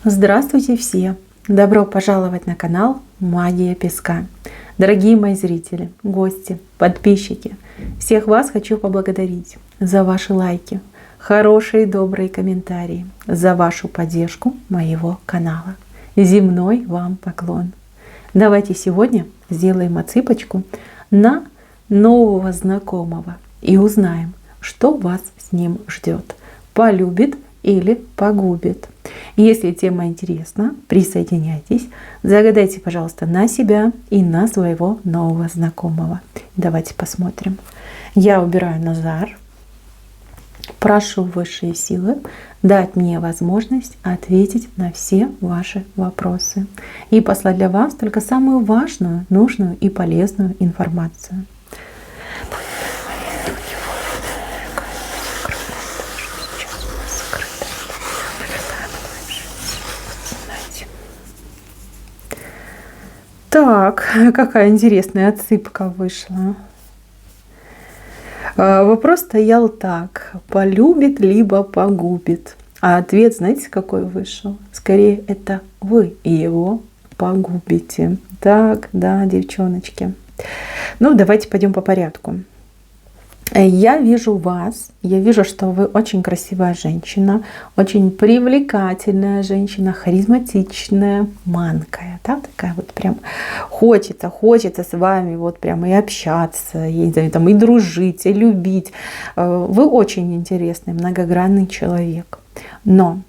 Здравствуйте все! Добро пожаловать на канал Магия Песка. Дорогие мои зрители, гости, подписчики, всех вас хочу поблагодарить за ваши лайки, хорошие и добрые комментарии, за вашу поддержку моего канала. Земной вам поклон! Давайте сегодня сделаем отсыпочку на нового знакомого и узнаем, что вас с ним ждет. Полюбит или погубит. Если тема интересна, присоединяйтесь, загадайте, пожалуйста, на себя и на своего нового знакомого. Давайте посмотрим. Я убираю Назар. Прошу высшие силы дать мне возможность ответить на все ваши вопросы и послать для вас только самую важную, нужную и полезную информацию. Так, какая интересная отсыпка вышла. Вопрос стоял так: полюбит либо погубит. А ответ, знаете, какой вышел? Скорее, это вы его погубите. Так, да, девчоночки. Ну, давайте пойдем по порядку. Я вижу вас, я вижу, что вы очень красивая женщина, очень привлекательная женщина, харизматичная, манкая, да, такая вот прям хочется с вами вот прям и общаться, и, там, и дружить, и любить. Вы очень интересный, многогранный человек, но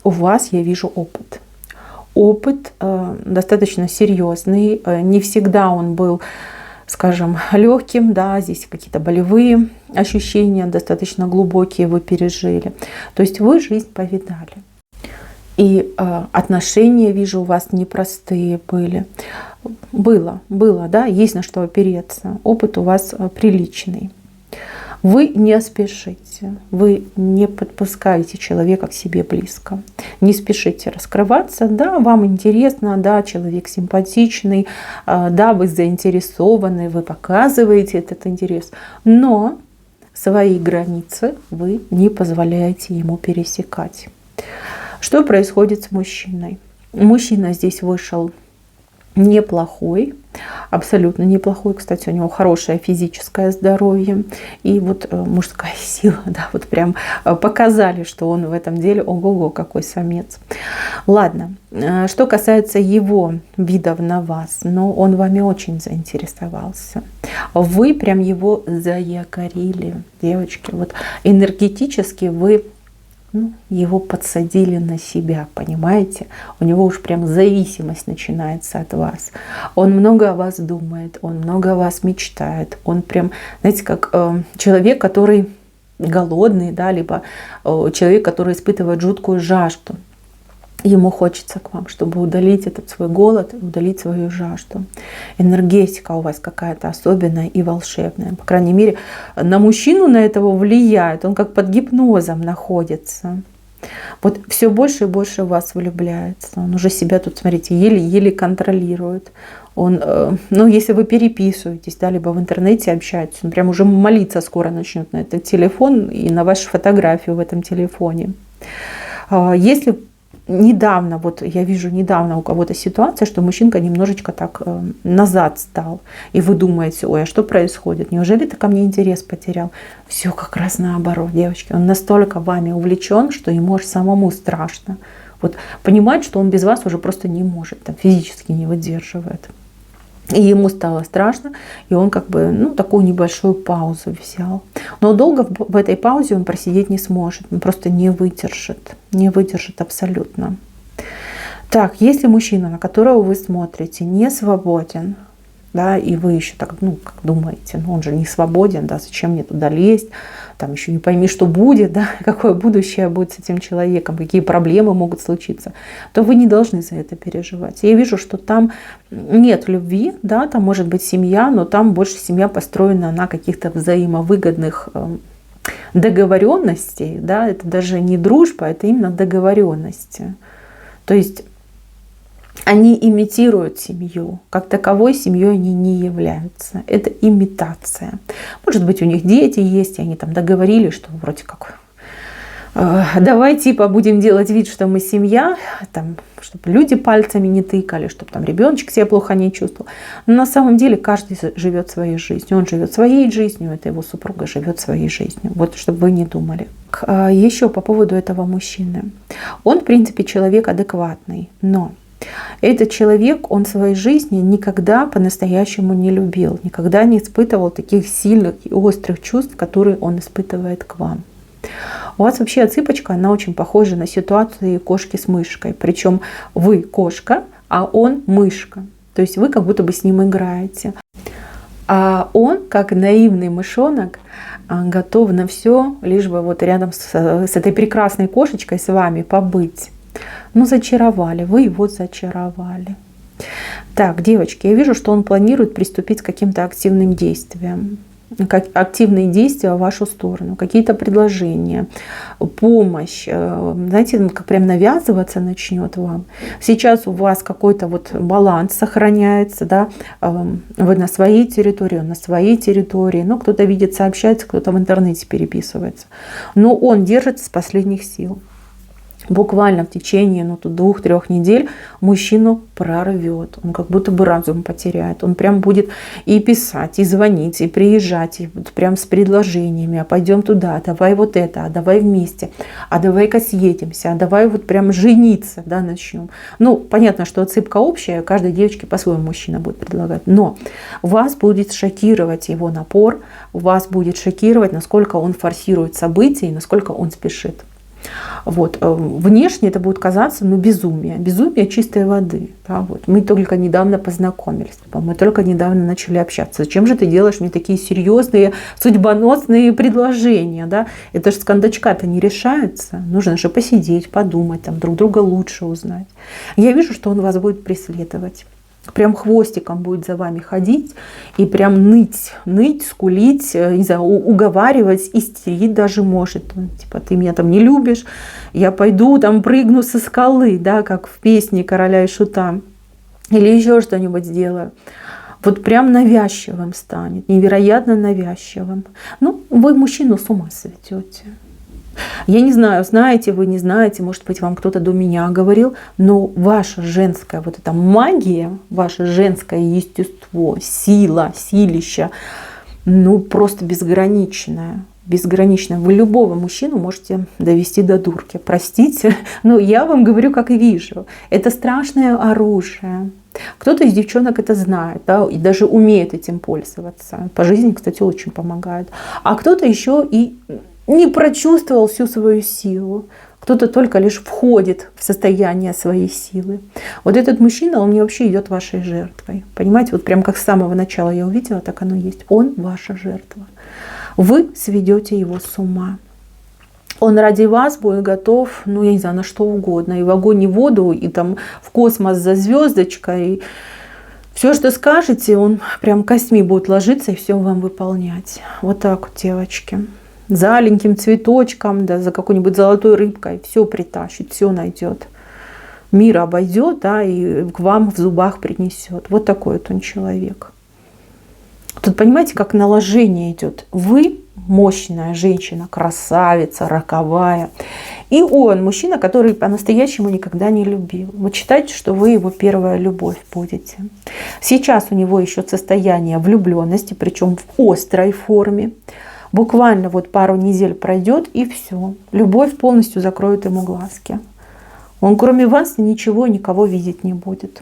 у вас я вижу опыт. Опыт достаточно серьезный, не всегда он был, скажем, легким, да, здесь какие-то болевые ощущения достаточно глубокие вы пережили. То есть вы жизнь повидали. И отношения, вижу, у вас непростые были. Было, да, есть на что опереться. Опыт у вас приличный. Вы не спешите, вы не подпускаете человека к себе близко. Не спешите раскрываться. Да, вам интересно, да, человек симпатичный, да, вы заинтересованы, вы показываете этот интерес. Но свои границы вы не позволяете ему пересекать. Что происходит с мужчиной? Мужчина здесь вышел неплохой, абсолютно неплохой. Кстати, у него хорошее физическое здоровье. И вот мужская сила, да, вот прям показали, что он в этом деле, ого-го, какой самец. Ладно, что касается его видов на вас, но он вами очень заинтересовался. Вы прям его заякорили, девочки. Вот энергетически вы его подсадили на себя, понимаете? У него уж прям зависимость начинается от вас. Он много о вас думает, он много о вас мечтает. Он прям, знаете, как человек, который голодный, да, либо человек, который испытывает жуткую жажду. Ему хочется к вам, чтобы удалить этот свой голод, удалить свою жажду. Энергетика у вас какая-то особенная и волшебная. По крайней мере, на мужчину на этого влияет. Он как под гипнозом находится. Вот все больше и больше в вас влюбляется. Он уже себя тут, смотрите, еле-еле контролирует. Он, ну, если вы переписываетесь, да, либо в интернете общаетесь, он прям уже молиться скоро начнет на этот телефон и на вашу фотографию в этом телефоне. Если недавно, вот я вижу недавно у кого-то ситуация, что мужчинка немножечко так назад стал. И вы думаете, ой, а что происходит? Неужели ты ко мне интерес потерял? Все как раз наоборот, девочки. Он настолько вами увлечен, что ему аж самому страшно. Вот понимать, что он без вас уже просто не может, там, физически не выдерживает. И ему стало страшно, и он как бы, ну, такую небольшую паузу взял. Но долго в этой паузе он просидеть не сможет, он просто не выдержит абсолютно. Так, если мужчина, на которого вы смотрите, не свободен, да, и вы еще так, ну, как думаете, ну, он же не свободен, да, зачем мне туда лезть, там еще не пойми, что будет, да, какое будущее будет с этим человеком, какие проблемы могут случиться, то вы не должны за это переживать. Я вижу, что там нет любви, да, там может быть семья, но там больше семья построена на каких-то взаимовыгодных договоренностей, да, это даже не дружба, это именно договоренности. То есть они имитируют семью. Как таковой семьей они не являются. Это имитация. Может быть, у них дети есть, и они там договорились, что вроде как Давай типа будем делать вид, что мы семья, там, чтобы люди пальцами не тыкали, чтобы там ребеночек себя плохо не чувствовал. Но на самом деле каждый живет своей жизнью. Он живет своей жизнью, это его супруга живет своей жизнью. Вот чтобы вы не думали. Еще по поводу этого мужчины. Он, в принципе, человек адекватный, но этот человек, он в своей жизни никогда по-настоящему не любил, никогда не испытывал таких сильных и острых чувств, которые он испытывает к вам. У вас вообще отсыпочка, она очень похожа на ситуацию кошки с мышкой. Причем вы кошка, а он мышка. То есть вы как будто бы с ним играете. А он, как наивный мышонок, готов на все, лишь бы вот рядом с этой прекрасной кошечкой с вами побыть. Ну, зачаровали, вы его зачаровали. Так, девочки, я вижу, что он планирует приступить к каким-то активным действиям. Активные действия в вашу сторону, какие-то предложения, помощь, знаете, как прям навязываться начнет вам. Сейчас у вас какой-то вот баланс сохраняется, да, вы на своей территории, он на своей территории, ну, кто-то видит, сообщается, кто-то в интернете переписывается, но он держится с последних сил. Буквально в течение 2-3 недель мужчину прорвет. Он как будто бы разум потеряет. Он прям будет и писать, и звонить, и приезжать, и вот прям с предложениями. А пойдем туда, давай вот это, а давай вместе, а давай-ка съедемся, а давай вот прям жениться, да, начнем. Ну, понятно, что отсыпка общая, каждой девочке по-своему мужчина будет предлагать. Но вас будет шокировать его напор, вас будет шокировать, насколько он форсирует события и насколько он спешит. Вот. Внешне это будет казаться, ну, безумие. Безумие чистой воды. Да, вот. Мы только недавно познакомились, мы только недавно начали общаться. Зачем же ты делаешь мне такие серьезные, судьбоносные предложения? Да? Это же с кондачка-то не решается. Нужно же посидеть, подумать, там, друг друга лучше узнать. Я вижу, что он вас будет преследовать. Прям хвостиком будет за вами ходить и прям ныть, скулить, не знаю, уговаривать, истерить даже может. Типа, ты меня там не любишь, я пойду там прыгну со скалы, да, как в песне Короля и Шута. Или еще что-нибудь сделаю. Вот прям навязчивым станет, невероятно навязчивым. Ну, вы мужчину с ума сведете. Я не знаю, знаете вы, не знаете, может быть, вам кто-то до меня говорил, но ваша женская вот эта магия, ваше женское естество, сила, силища, ну просто безграничная. Безграничная. Вы любого мужчину можете довести до дурки. Простите, но я вам говорю, как и вижу. Это страшное оружие. Кто-то из девчонок это знает, да, и даже умеет этим пользоваться. По жизни, кстати, очень помогает. А кто-то еще и не прочувствовал всю свою силу. Кто-то только лишь входит в состояние своей силы. Вот этот мужчина, он мне вообще идет вашей жертвой. Понимаете, вот прям как с самого начала я увидела, так оно есть. Он ваша жертва. Вы сведете его с ума. Он ради вас будет готов, ну, я не знаю, на что угодно. И в огонь, и в воду, и там в космос за звездочкой. Все, что скажете, он прям костьми будет ложиться и все вам выполнять. Вот так вот, девочки. За аленьким цветочком, да, за какой-нибудь золотой рыбкой все притащит, все найдет. Мир обойдет, да, и к вам в зубах принесет. Вот такой вот он человек. Тут понимаете, как наложение идет. Вы мощная женщина, красавица, роковая. И он мужчина, который по-настоящему никогда не любил. Вот считайте, что вы его первая любовь будете. Сейчас у него еще состояние влюбленности, причем в острой форме. Буквально вот пару недель пройдет, и все. Любовь полностью закроет ему глазки. Он кроме вас ничего, никого видеть не будет.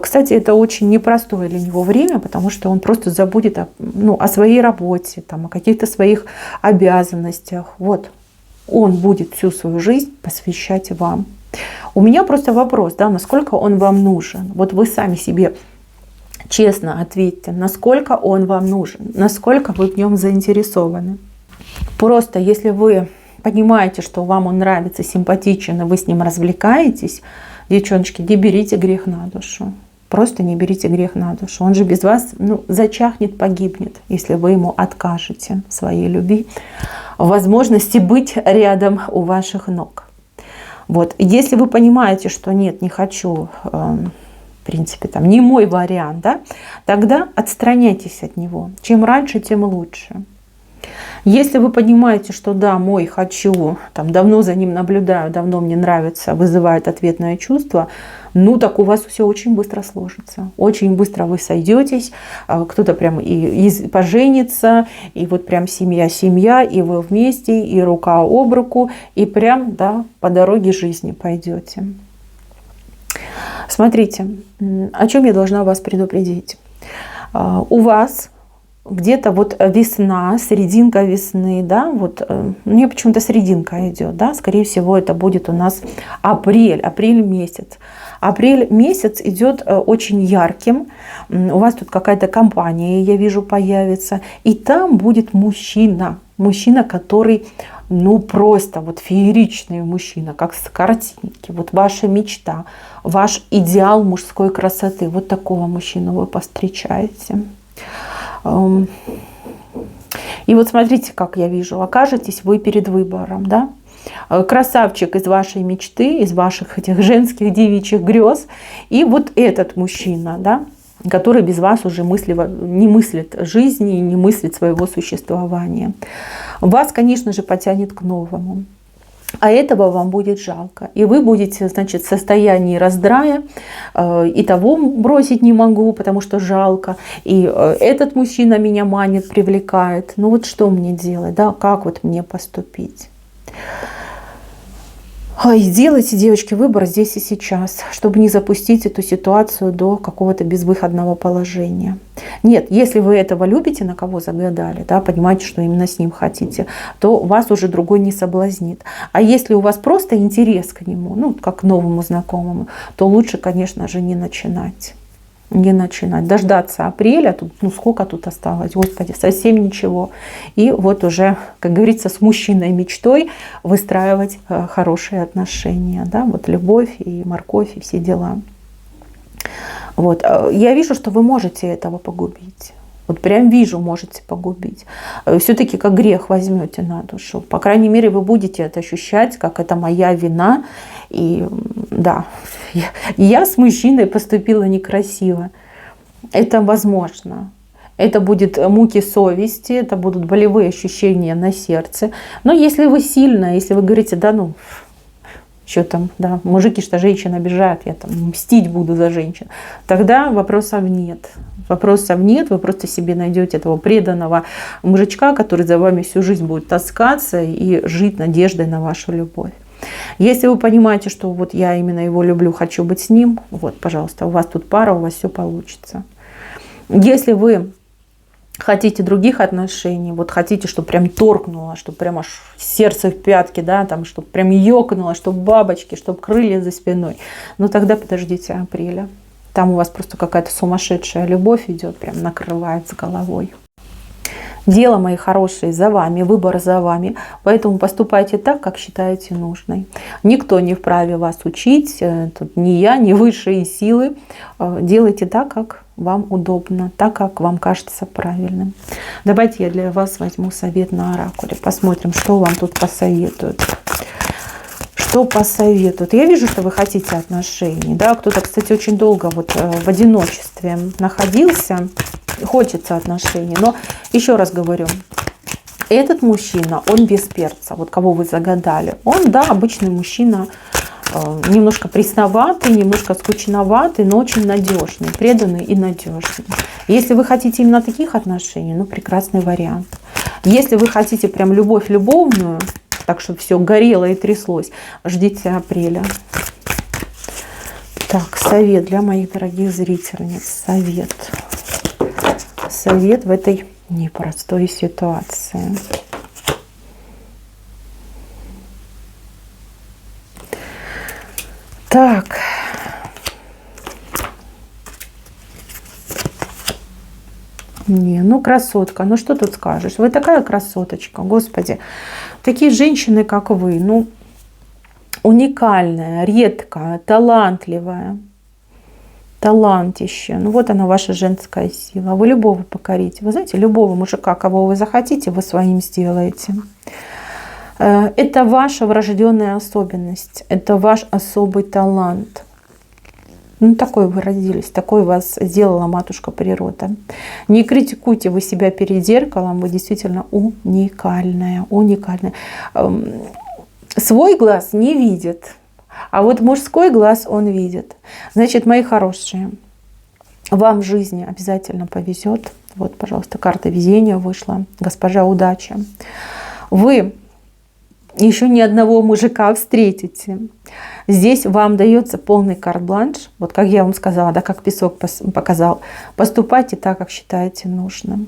Кстати, это очень непростое для него время, потому что он просто забудет о своей работе, там, о каких-то своих обязанностях. Вот. Он будет всю свою жизнь посвящать вам. У меня просто вопрос, да, насколько он вам нужен. Вот вы сами себе честно ответьте, насколько он вам нужен, насколько вы в нем заинтересованы. Просто если вы понимаете, что вам он нравится, симпатичен, и вы с ним развлекаетесь, девчоночки, не берите грех на душу. Просто не берите грех на душу. Он же без вас зачахнет, погибнет, если вы ему откажете в своей любви, в возможности быть рядом у ваших ног. Вот. Если вы понимаете, что нет, не хочу, в принципе, там не мой вариант, да, тогда отстраняйтесь от него. Чем раньше, тем лучше. Если вы понимаете, что да, мой хочу, там, давно за ним наблюдаю, давно мне нравится, вызывает ответное чувство, ну так у вас все очень быстро сложится. Очень быстро вы сойдетесь, кто-то прям и поженится, и вот прям семья, и вы вместе, и рука об руку, и прям, да, по дороге жизни пойдете. Смотрите, о чем я должна вас предупредить. У вас где-то вот весна, серединка весны, да, вот мне почему-то серединка идет, да, скорее всего это будет у нас апрель месяц. Апрель месяц идет очень ярким, у вас тут какая-то компания, я вижу, появится, и там будет мужчина, который, ну просто вот фееричный мужчина, как с картинки, вот ваша мечта, ваш идеал мужской красоты, вот такого мужчину вы повстречаете. И вот смотрите, как я вижу, окажетесь вы перед выбором, да? Красавчик из вашей мечты, из ваших этих женских девичьих грез, и вот этот мужчина, да, который без вас уже не мыслит жизни, не мыслит своего существования. Вас, конечно же, потянет к новому. А этого вам будет жалко. И вы будете, значит, в состоянии раздрая. И того бросить не могу, потому что жалко. И этот мужчина меня манит, привлекает. Ну вот что мне делать, да? Как вот мне поступить? Сделайте, девочки, выбор здесь и сейчас, чтобы не запустить эту ситуацию до какого-то безвыходного положения. Нет, если вы этого любите, на кого загадали, да, понимаете, что именно с ним хотите, то вас уже другой не соблазнит. А если у вас просто интерес к нему, ну, как к новому знакомому, то лучше, конечно же, не начинать. Дождаться апреля, тут, ну сколько тут осталось, Господи, совсем ничего. И вот уже, как говорится, с мужчиной мечтой выстраивать хорошие отношения, да, вот любовь и морковь и все дела. Вот. Я вижу, что вы можете этого погубить. Вот прям вижу, можете погубить. Все-таки как грех возьмете на душу. По крайней мере, вы будете это ощущать, как это моя вина. И да, я с мужчиной поступила некрасиво. Это возможно. Это будет муки совести, это будут болевые ощущения на сердце. Но если вы сильно, если вы говорите, да ну, что там, да, мужики что женщин обижают, я там мстить буду за женщин, тогда вопросов нет. Вопросов нет, вы просто себе найдете этого преданного мужичка, который за вами всю жизнь будет таскаться и жить надеждой на вашу любовь. Если вы понимаете, что вот я именно его люблю, хочу быть с ним, вот, пожалуйста, у вас тут пара, у вас все получится. Если вы хотите других отношений, вот хотите, чтобы прям торкнуло, чтобы прям аж сердце в пятки, да, там, чтобы прям ёкнуло, чтобы бабочки, чтобы крылья за спиной, ну тогда подождите апреля. Там у вас просто какая-то сумасшедшая любовь идет, прям накрывает с головой. Дело, мои хорошие, за вами, выбор за вами. Поэтому поступайте так, как считаете нужной. Никто не вправе вас учить, тут ни я, ни высшие силы. Делайте так, как вам удобно, так, как вам кажется правильным. Давайте я для вас возьму совет на оракуле. Посмотрим, что вам тут посоветуют. Что посоветуют? Я вижу, что вы хотите отношений. Да? Кто-то, кстати, очень долго вот в одиночестве находился. Хочется отношений. Но еще раз говорю, этот мужчина, он без перца. Вот кого вы загадали. Он, да, обычный мужчина, немножко пресноватый, немножко скучноватый, но очень надежный, преданный и надежный. Если вы хотите именно таких отношений, ну, прекрасный вариант. Если вы хотите прям любовь любовную, так, чтобы все горело и тряслось, ждите апреля. Так, совет для моих дорогих зрительниц. Совет в этой непростой ситуации. Так. Не, ну красотка, ну что тут скажешь? Вы такая красоточка, Господи. Такие женщины, как вы, ну, уникальная, редкая, талантливая. Талантище. Ну вот она, ваша женская сила. Вы любого покорите. Вы знаете, любого мужика, кого вы захотите, вы своим сделаете. Это ваша врожденная особенность. Это ваш особый талант. Ну, такой вы родились, такой вас сделала матушка природа. Не критикуйте вы себя перед зеркалом, вы действительно уникальная, уникальная. Свой глаз не видит, а вот мужской глаз он видит. Значит, мои хорошие, вам в жизни обязательно повезет. Вот, пожалуйста, карта везения вышла, госпожа удача. Вы еще ни одного мужика встретите. Здесь вам дается полный карт-бланш. Вот как я вам сказала, да, как песок показал. Поступайте так, как считаете нужным.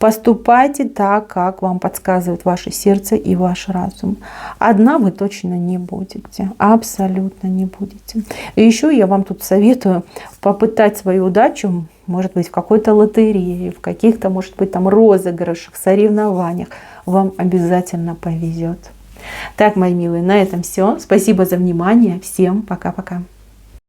Поступайте так, как вам подсказывает ваше сердце и ваш разум. Одна вы точно не будете. Абсолютно не будете. И еще я вам тут советую попытать свою удачу, может быть, в какой-то лотерее, в каких-то, может быть, там розыгрышах, соревнованиях. Вам обязательно повезет. Так, мои милые, на этом все. Спасибо за внимание. Всем пока-пока.